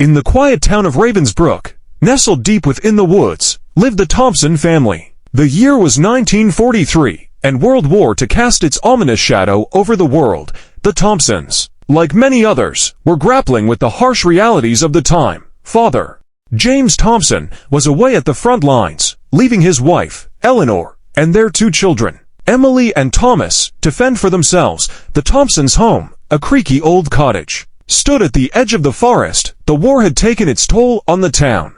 In the quiet town of Ravensbrook, nestled deep within the woods, lived the Thompson family. The year was 1943, and World War II cast its ominous shadow over the world. The Thompsons, like many others, were grappling with the harsh realities of the time. Father James Thompson was away at the front lines, leaving his wife, Eleanor, and their 2 children, Emily and Thomas, to fend for themselves. The Thompsons' home, a creaky old cottage, stood at the edge of the forest. The war had taken its toll on the town,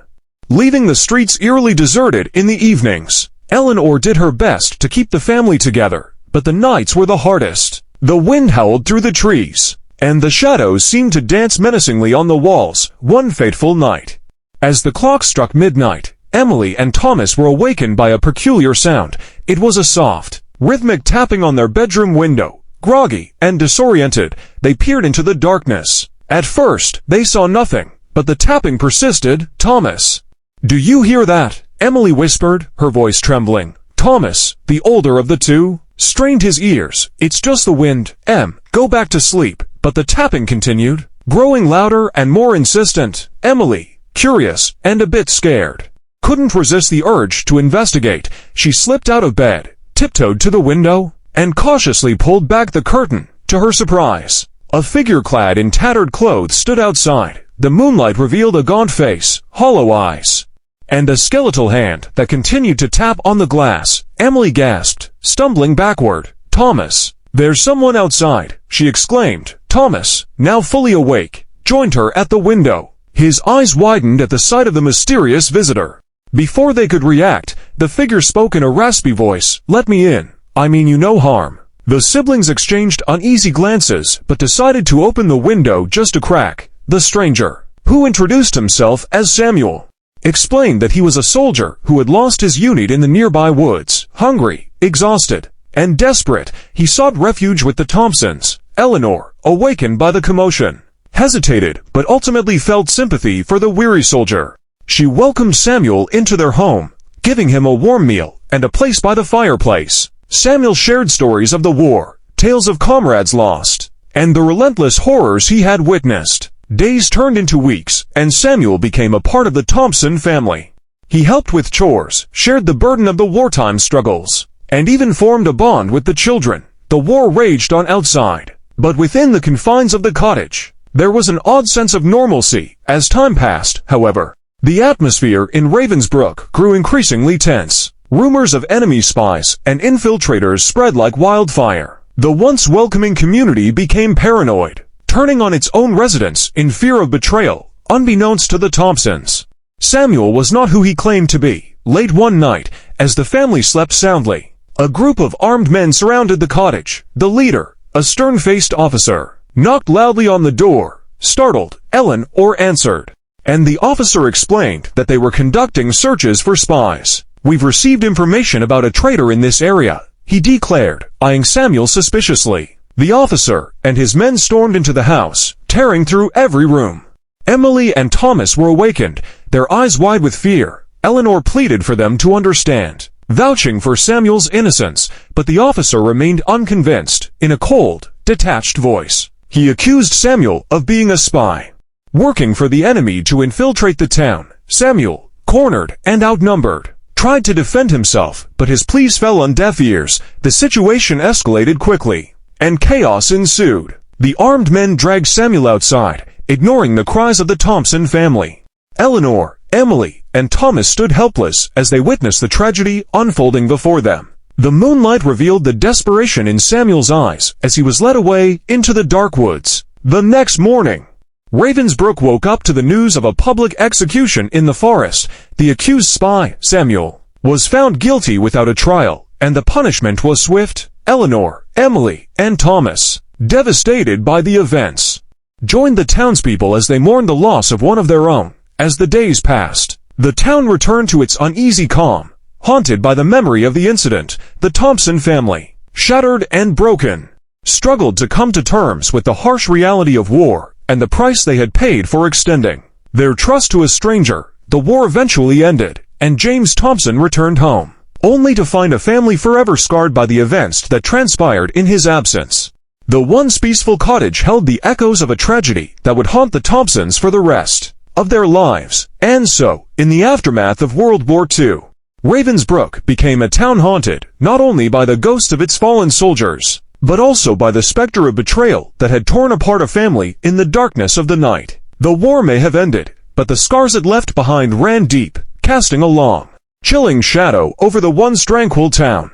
leaving the streets eerily deserted in the evenings. Eleanor did her best to keep the family together, but the nights were the hardest. The wind howled through the trees, and the shadows seemed to dance menacingly on the walls. One fateful night, as the clock struck midnight, Emily and Thomas were awakened by a peculiar sound. It was a soft, rhythmic tapping on their bedroom window. Groggy and disoriented, they peered into the darkness. At first, they saw nothing, but the tapping persisted. "Thomas, do you hear that?" Emily whispered, her voice trembling. Thomas, the older of the 2, strained his ears. "It's just the wind, Em. Go back to sleep." But the tapping continued, growing louder and more insistent. Emily, curious and a bit scared, couldn't resist the urge to investigate. She slipped out of bed, tiptoed to the window, and cautiously pulled back the curtain. To her surprise, a figure clad in tattered clothes stood outside. The moonlight revealed a gaunt face, hollow eyes, and a skeletal hand that continued to tap on the glass. Emily gasped, stumbling backward. "Thomas, there's someone outside," she exclaimed. Thomas, now fully awake, joined her at the window. His eyes widened at the sight of the mysterious visitor. Before they could react, the figure spoke in a raspy voice. "Let me in. I mean you no harm." The siblings exchanged uneasy glances, but decided to open the window just a crack. The stranger, who introduced himself as Samuel, explained that he was a soldier who had lost his unit in the nearby woods. Hungry, exhausted, and desperate, he sought refuge with the Thompsons. Eleanor, awakened by the commotion, hesitated but ultimately felt sympathy for the weary soldier. She welcomed Samuel into their home, giving him a warm meal and a place by the fireplace. Samuel shared stories of the war, tales of comrades lost, and the relentless horrors he had witnessed. Days turned into weeks, and Samuel became a part of the Thompson family. He helped with chores, shared the burden of the wartime struggles, and even formed a bond with the children. The war raged on outside, but within the confines of the cottage, there was an odd sense of normalcy. As time passed, however, the atmosphere in Ravensbrook grew increasingly tense. Rumors of enemy spies and infiltrators spread like wildfire. The once welcoming community became paranoid, turning on its own residents in fear of betrayal. Unbeknownst to the Thompsons, Samuel was not who he claimed to be. Late one night, as the family slept soundly, a group of armed men surrounded the cottage. The leader, a stern-faced officer, knocked loudly on the door. Startled, Eleanor answered, and the officer explained that they were conducting searches for spies. "We've received information about a traitor in this area," he declared, eyeing Samuel suspiciously. The officer and his men stormed into the house, tearing through every room. Emily and Thomas were awakened, their eyes wide with fear. Eleanor pleaded for them to understand, vouching for Samuel's innocence, but the officer remained unconvinced. In a cold, detached voice, he accused Samuel of being a spy, working for the enemy to infiltrate the town. Samuel, cornered and outnumbered, tried to defend himself, but his pleas fell on deaf ears. The situation escalated quickly, and chaos ensued. The armed men dragged Samuel outside, ignoring the cries of the Thompson family. Eleanor, Emily, and Thomas stood helpless as they witnessed the tragedy unfolding before them. The moonlight revealed the desperation in Samuel's eyes as he was led away into the dark woods. The next morning, Ravensbrook woke up to the news of a public execution in the forest. The accused spy, Samuel, was found guilty without a trial, and the punishment was swift. Eleanor, Emily, and Thomas, devastated by the events, joined the townspeople as they mourned the loss of one of their own. As the days passed, the town returned to its uneasy calm, haunted by the memory of the incident. The Thompson family, shattered and broken, struggled to come to terms with the harsh reality of war and the price they had paid for extending their trust to a stranger. The war eventually ended, and James Thompson returned home, only to find a family forever scarred by the events that transpired in his absence. The once peaceful cottage held the echoes of a tragedy that would haunt the Thompsons for the rest of their lives. And so, in the aftermath of World War II, Ravensbrook became a town haunted not only by the ghosts of its fallen soldiers, but also by the specter of betrayal that had torn apart a family in the darkness of the night. The war may have ended, but the scars it left behind ran deep, casting a long, chilling shadow over the once tranquil town.